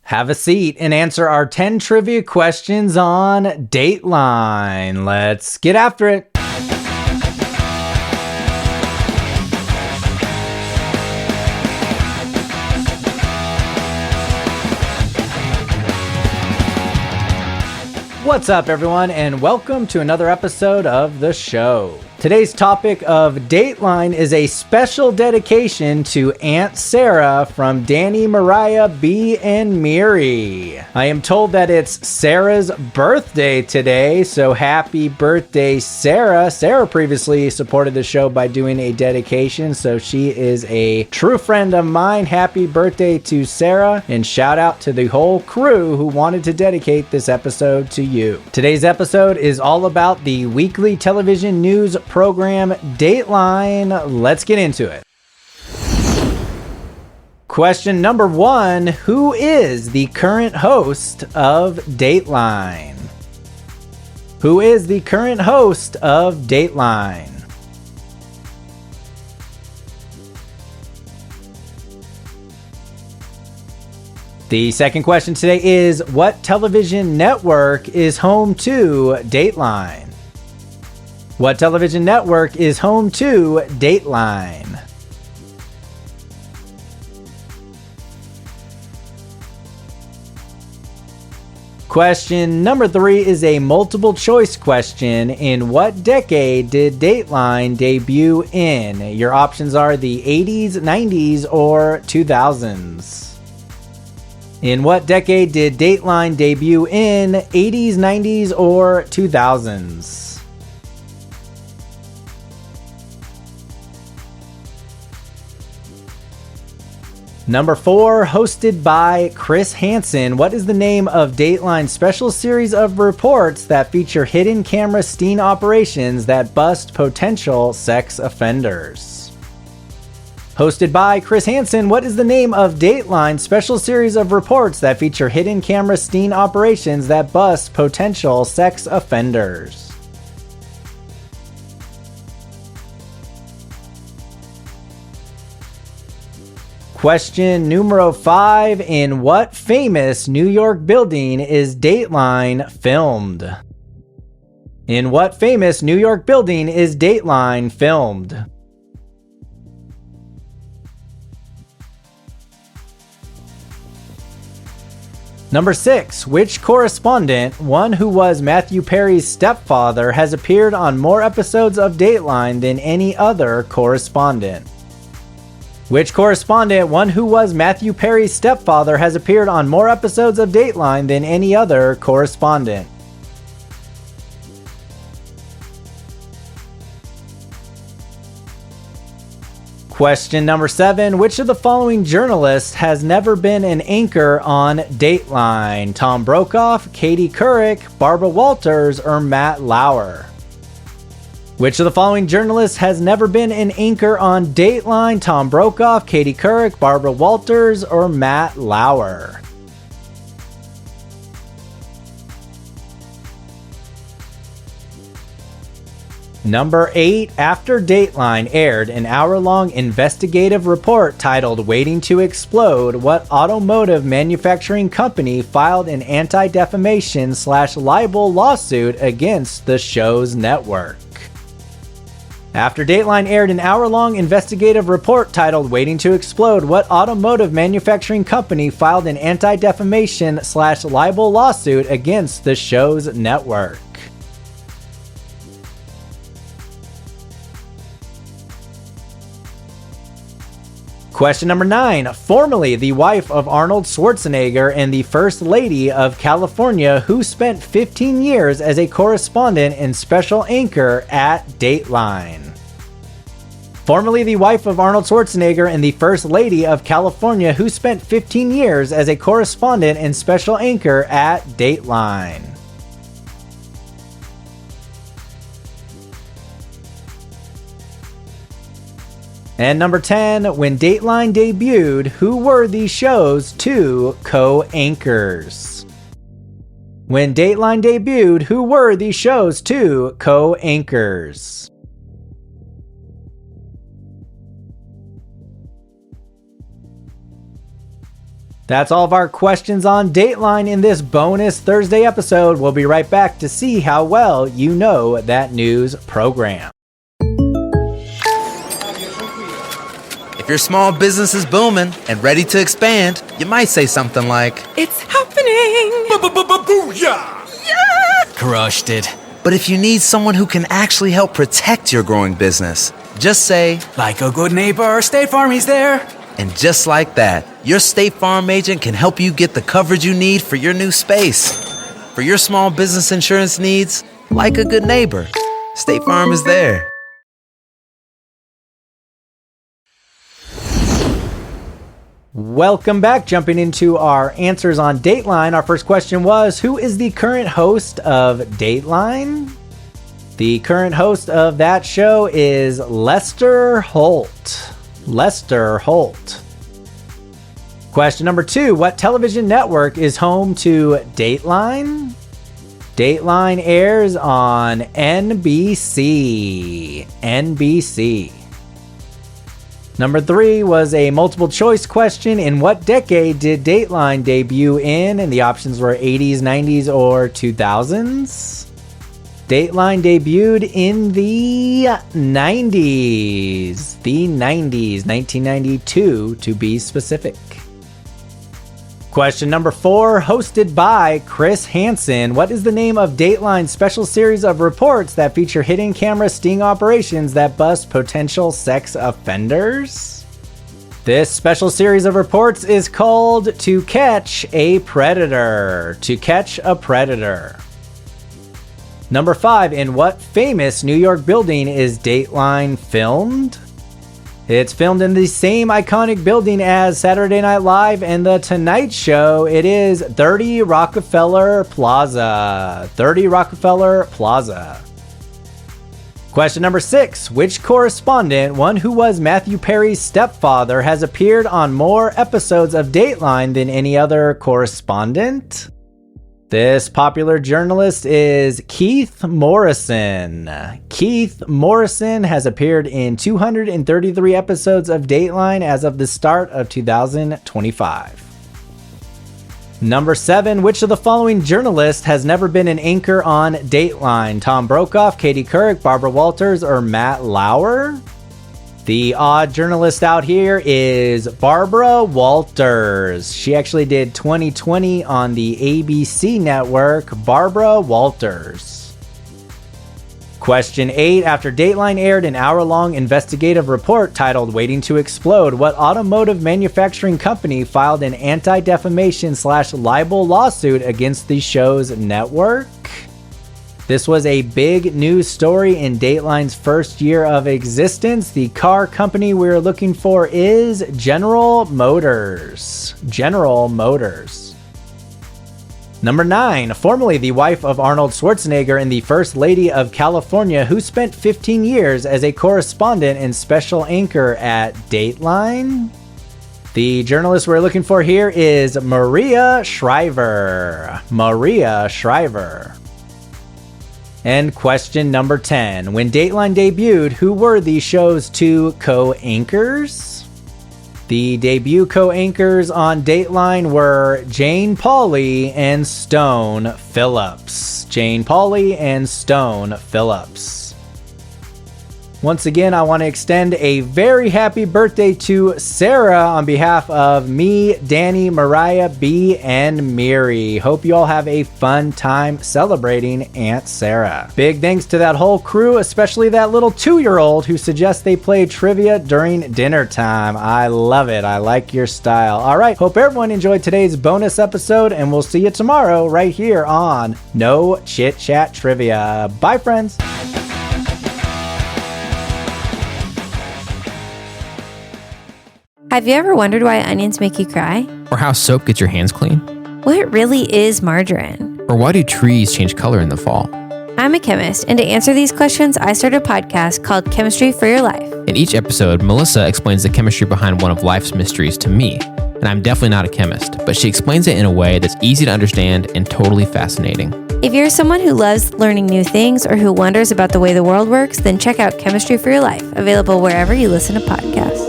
Have a seat and answer our 10 trivia questions on Dateline. Let's get after it. What's up, everyone, and welcome to another episode of the show. Today's topic of Dateline is a special dedication to Aunt Sarah from Danny, Mariah, B, and Miri. I am told that it's Sarah's birthday today, so happy birthday, Sarah. Sarah previously supported the show by doing a dedication, so she is a true friend of mine. Happy birthday to Sarah, and shout out to the whole crew who wanted to dedicate this episode to you. Today's episode is all about the weekly television news program Dateline. Let's get into it. Question number 1. Who is the current host of Dateline? Who is the current host of Dateline? The second question today is, what television network is home to Dateline? What television network is home to Dateline? Question number 3 is a multiple choice question. In what decade did Dateline debut in? Your options are the 80s, 90s, or 2000s. In what decade did Dateline debut in? 80s, 90s, or 2000s? Number 4, hosted by Chris Hansen. What is the name of Dateline's special series of reports that feature hidden camera sting operations that bust potential sex offenders? Hosted by Chris Hansen, what is the name of Dateline's special series of reports that feature hidden camera sting operations that bust potential sex offenders? Question numero 5. In what famous New York building is Dateline filmed? In what famous New York building is Dateline filmed? Number 6. Which correspondent, one who was Matthew Perry's stepfather, has appeared on more episodes of Dateline than any other correspondent? Which correspondent, one who was Matthew Perry's stepfather, has appeared on more episodes of Dateline than any other correspondent? Question number 7. Which of the following journalists has never been an anchor on Dateline? Tom Brokaw, Katie Couric, Barbara Walters, or Matt Lauer? Which of the following journalists has never been an anchor on Dateline? Tom Brokaw, Katie Couric, Barbara Walters, or Matt Lauer? Number 8. After Dateline aired an hour-long investigative report titled Waiting to Explode, what automotive manufacturing company filed an anti-defamation/libel lawsuit against the show's network? After Dateline aired an hour-long investigative report titled Waiting to Explode, what automotive manufacturing company filed an anti-defamation/libel lawsuit against the show's network? Question number 9. Formerly the wife of Arnold Schwarzenegger and the First Lady of California, who spent 15 years as a correspondent and special anchor at Dateline. Formerly the wife of Arnold Schwarzenegger and the First Lady of California, who spent 15 years as a correspondent and special anchor at Dateline. And number 10, when Dateline debuted, who were the show's 2 co-anchors? When Dateline debuted, who were the show's 2 co-anchors? That's all of our questions on Dateline in this bonus Thursday episode. We'll be right back to see how well you know that news program. If your small business is booming and ready to expand, you might say something like, "It's happening! Booyah! Yeah! Crushed it." But if you need someone who can actually help protect your growing business, just say, "Like a good neighbor, State Farm is there." And just like that, your State Farm agent can help you get the coverage you need for your new space. For your small business insurance needs, like a good neighbor, State Farm is there. Welcome back. Jumping into our answers on Dateline. Our first question was, who is the current host of Dateline? The current host of that show is Lester Holt. Lester Holt. Question number 2. What television network is home to Dateline? Dateline airs on NBC. NBC. Number 3 was a multiple choice question. In what decade did Dateline debut in? And the options were 80s, 90s, or 2000s. Dateline debuted in the 90s. The 90s, 1992 to be specific. Question number 4, hosted by Chris Hansen. What is the name of Dateline's special series of reports that feature hidden camera sting operations that bust potential sex offenders? This special series of reports is called To Catch a Predator. To Catch a Predator. Number 5, in what famous New York building is Dateline filmed? It's filmed in the same iconic building as Saturday Night Live and The Tonight Show. It is 30 Rockefeller Plaza. 30 Rockefeller Plaza. Question number 6. Which correspondent, one who was Matthew Perry's stepfather, has appeared on more episodes of Dateline than any other correspondent? This popular journalist is Keith Morrison. Keith Morrison has appeared in 233 episodes of Dateline as of the start of 2025. Number 7, which of the following journalists has never been an anchor on Dateline? Tom Brokaw, Katie Couric, Barbara Walters, or Matt Lauer? The odd journalist out here is Barbara Walters. She actually did 2020 on the ABC network. Barbara Walters. Question 8. After Dateline aired an hour-long investigative report titled Waiting to Explode, what automotive manufacturing company filed an anti-defamation/libel lawsuit against the show's network? This was a big news story in Dateline's first year of existence. The car company we're looking for is General Motors. General Motors. Number 9, formerly the wife of Arnold Schwarzenegger and the First Lady of California, who spent 15 years as a correspondent and special anchor at Dateline. The journalist we're looking for here is Maria Shriver. Maria Shriver. And question number 10. When Dateline debuted, who were the show's 2 co-anchors? The debut co-anchors on Dateline were Jane Pauley and Stone Phillips. Jane Pauley and Stone Phillips. Once again, I want to extend a very happy birthday to Sarah on behalf of me, Danny, Mariah, B, and Miri. Hope you all have a fun time celebrating Aunt Sarah. Big thanks to that whole crew, especially that little 2-year-old who suggests they play trivia during dinner time. I love it. I like your style. All right, hope everyone enjoyed today's bonus episode, and we'll see you tomorrow right here on No Chit Chat Trivia. Bye, friends. Have you ever wondered why onions make you cry? Or how soap gets your hands clean? What really is margarine? Or why do trees change color in the fall? I'm a chemist, and to answer these questions, I started a podcast called Chemistry for Your Life. In each episode, Melissa explains the chemistry behind one of life's mysteries to me. And I'm definitely not a chemist, but she explains it in a way that's easy to understand and totally fascinating. If you're someone who loves learning new things or who wonders about the way the world works, then check out Chemistry for Your Life, available wherever you listen to podcasts.